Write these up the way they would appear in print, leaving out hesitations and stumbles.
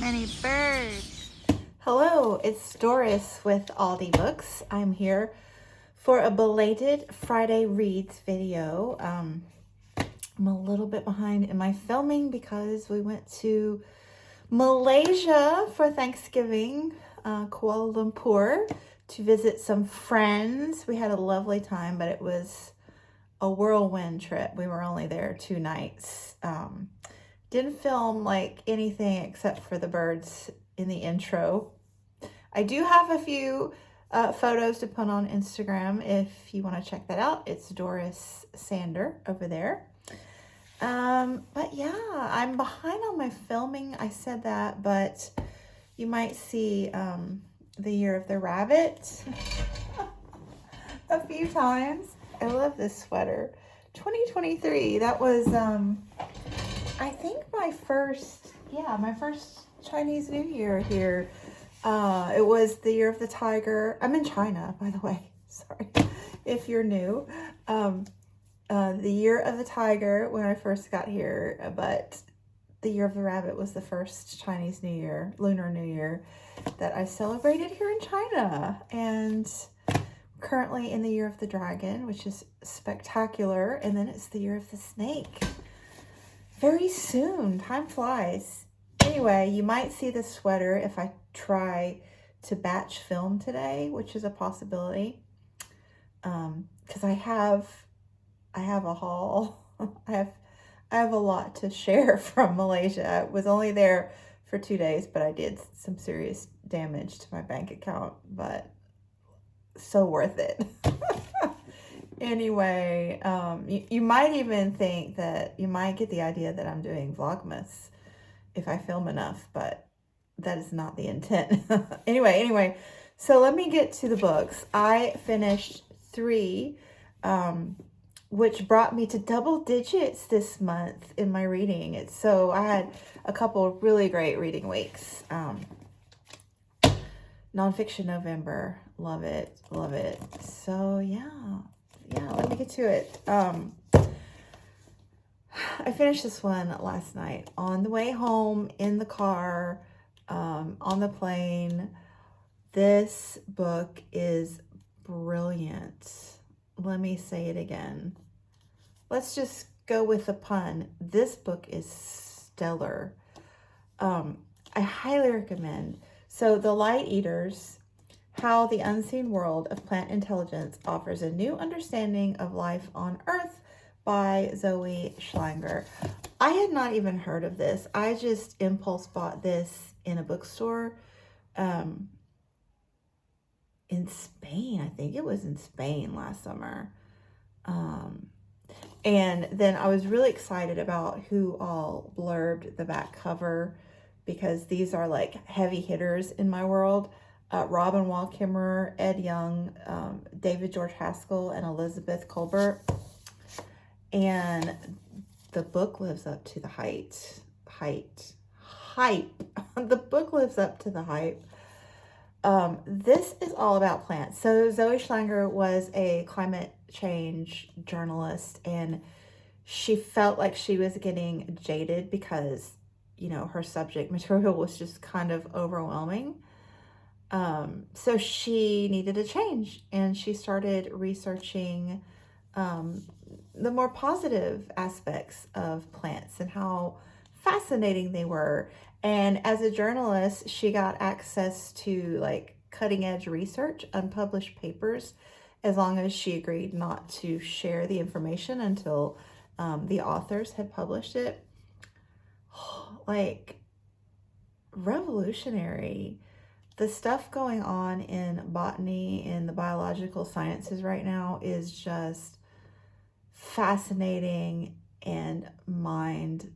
many birds. Hello, it's Doris with Aldi Books. I'm here for a belated Friday Reads video. I'm a little bit behind in my filming because we went to Malaysia for Thanksgiving, Kuala Lumpur, to visit some friends. We had a lovely time, but it was a whirlwind trip. We were only there 2 nights. Didn't film like anything except for the birds in the intro. I do have a few photos to put on Instagram if you want to check that out. It's Doris Sander over there. But yeah, I'm behind on my filming. I said that, but you might see the Year of the Rabbit a few times. I love this sweater. 2023, that was I think my first Chinese New Year here. It was the Year of the Tiger. I'm in China, by the way. Sorry if you're new. The Year of the Tiger when I first got here, but the Year of the Rabbit was the first Chinese New Year, Lunar New Year, that I celebrated here in China. And currently in the Year of the Dragon, which is spectacular. And then it's the Year of the Snake. Very soon. Time flies. Anyway, you might see this sweater if I try to batch film today, which is a possibility. Because I have a haul. I have a lot to share from Malaysia. I was only there for 2 days, but I did some serious damage to my bank account, but so worth it. Anyway, you might even think that you might get the idea that I'm doing Vlogmas if I film enough, but that is not the intent. Anyway, so let me get to the books. I finished 3, which brought me to double digits this month in my reading. So I had a couple of really great reading weeks. Nonfiction November, love it. So yeah, let me get to it. I finished this one last night on the way home, in the car, on the plane. This book is brilliant. Let me say it again. Let's just go with the pun. This book is stellar. I highly recommend. So, The Light Eaters, How the Unseen World of Plant Intelligence Offers a New Understanding of Life on Earth by Zoe Schlanger. I had not even heard of this. I just impulse bought this in a bookstore in Spain. I think it was in Spain last summer. And then I was really excited about who all blurbed the back cover, because these are like heavy hitters in my world. Robin Wall Kimmerer, Ed Young, David George Haskell, and Elizabeth Colbert. And the book lives up to the hype. The book lives up to the hype. This is all about plants. So Zoe Schlanger was a climate change journalist, and she felt like she was getting jaded because, her subject material was just kind of overwhelming. So she needed a change, and she started researching the more positive aspects of plants and how fascinating they were. And as a journalist, she got access to like cutting edge research, unpublished papers, as long as she agreed not to share the information until the authors had published it. Like, revolutionary. The stuff going on in botany and the biological sciences right now is just fascinating and mind-blowing.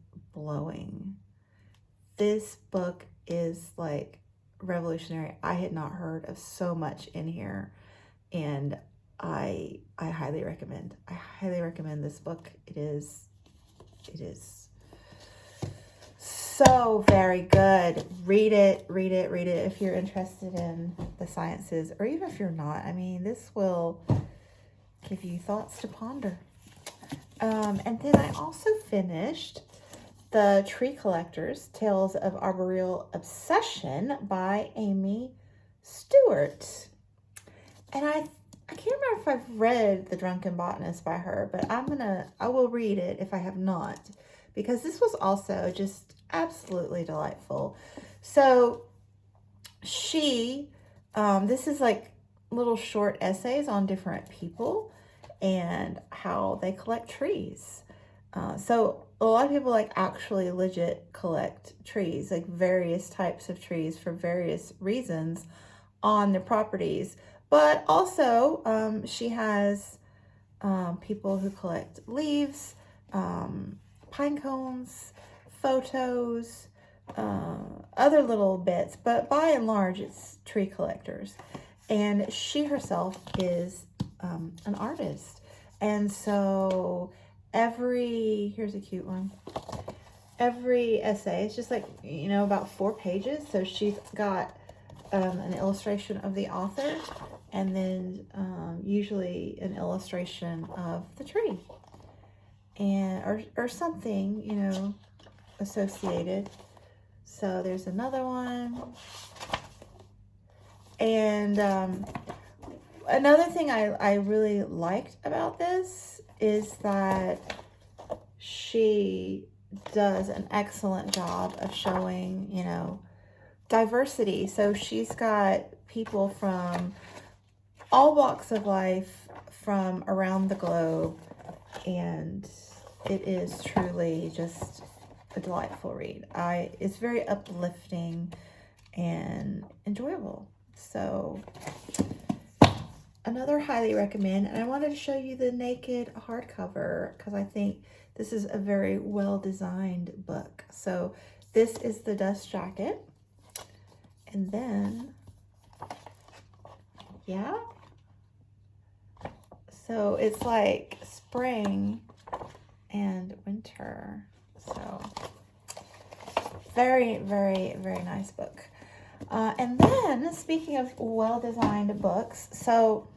This book is like revolutionary. I had not heard of so much in here, and I highly recommend. I highly recommend this book. It is so very good. Read it if you're interested in the sciences, or even if you're not. I mean, this will give you thoughts to ponder. And then I also finished The Tree Collectors, Tales of Arboreal Obsession by Amy Stewart. And I can't remember if I've read The Drunken Botanist by her, but I will read it if I have not, because this was also just absolutely delightful. So this is like little short essays on different people and how they collect trees. So a lot of people like actually legit collect trees, like various types of trees for various reasons on their properties. But also she has people who collect leaves, pine cones, photos, other little bits, but by and large it's tree collectors. And she herself is an artist. And so here's a cute one. Every essay is just like, about 4 pages. So she's got an illustration of the author and then usually an illustration of the tree and or something, associated. So there's another one. And another thing I really liked about this is that she does an excellent job of showing, diversity. So she's got people from all walks of life from around the globe, and it is truly just a delightful read. It's very uplifting and enjoyable. So another highly recommend, and I wanted to show you the naked hardcover because I think this is a very well designed book. So this is the dust jacket, and then so it's like spring and winter. So very, very, very nice book. And then, speaking of well-designed books, so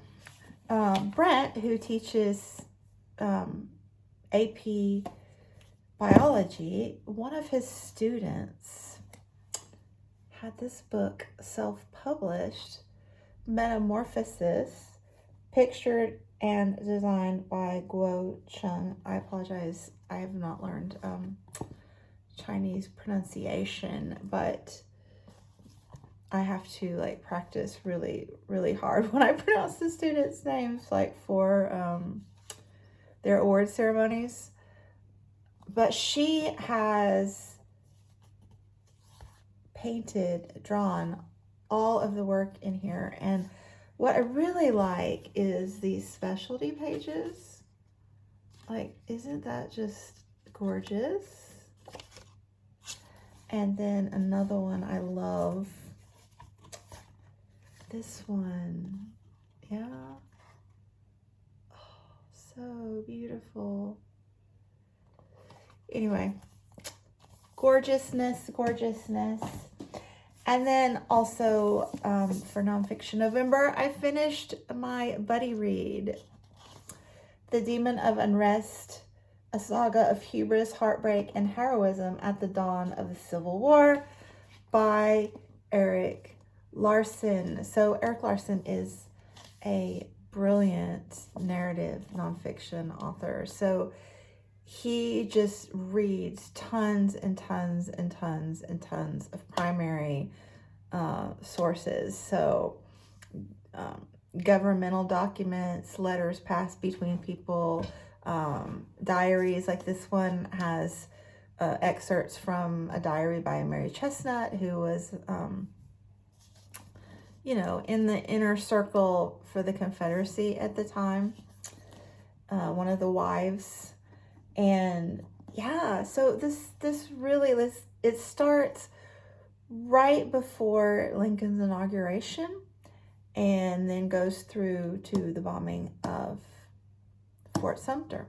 Brent, who teaches AP biology, one of his students had this book self-published, Metamorphosis, pictured and designed by Guo Chung. I apologize, I have not learned Chinese pronunciation, but I have to practice really, really hard when I pronounce the students' names, for their award ceremonies. But she has drawn all of the work in here. And what I really like is these specialty pages. Isn't that just gorgeous? And then another one I love. This one, yeah. Oh, so beautiful. Anyway, gorgeousness. And then also for Nonfiction November, I finished my buddy read, The Demon of Unrest, a saga of hubris, heartbreak, and heroism at the dawn of the Civil War by Eric Larson. So Eric Larson is a brilliant narrative nonfiction author. So he just reads tons and tons and tons and tons of primary sources. So governmental documents, letters passed between people, diaries. Like this one has excerpts from a diary by Mary Chestnut, who was in the inner circle for the Confederacy at the time, one of the wives. And yeah, so it starts right before Lincoln's inauguration and then goes through to the bombing of Fort Sumter.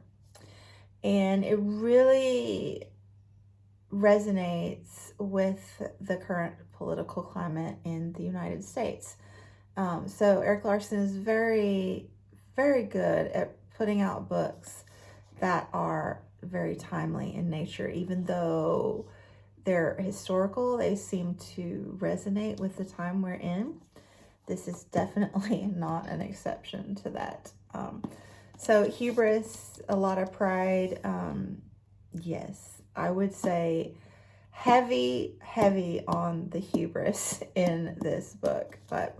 And it really resonates with the current political climate in the United States. So Eric Larson is very, very good at putting out books that are very timely in nature. Even though they're historical, they seem to resonate with the time we're in. This is definitely not an exception to that. So hubris, a lot of pride. Yes, I would say heavy on the hubris in this book. But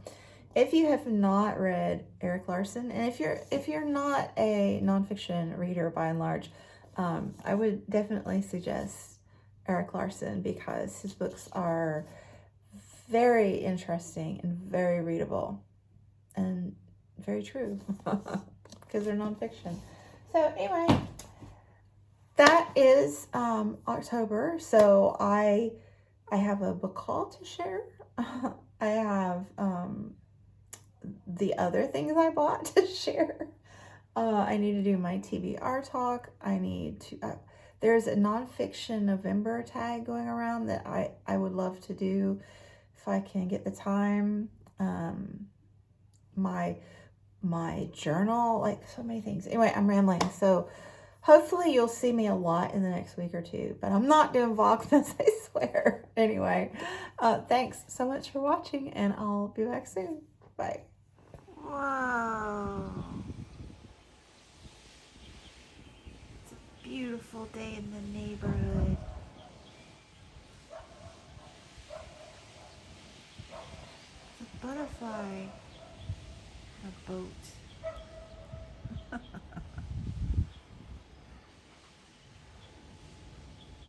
if you have not read Erik Larson, and if you're not a nonfiction reader by and large, I would definitely suggest Erik Larson, because his books are very interesting and very readable and very true because they're nonfiction. So anyway, that is October. So I have a book haul to share. I have the other things I bought to share. I need to do my TBR talk. I need to, there's a nonfiction November tag going around that I would love to do if I can get the time. My journal, like so many things. Anyway, I'm rambling. So hopefully you'll see me a lot in the next week or two, but I'm not doing Vlogmas, I swear. Anyway, thanks so much for watching, and I'll be back soon. Bye. Wow. It's a beautiful day in the neighborhood. It's a butterfly on a boat.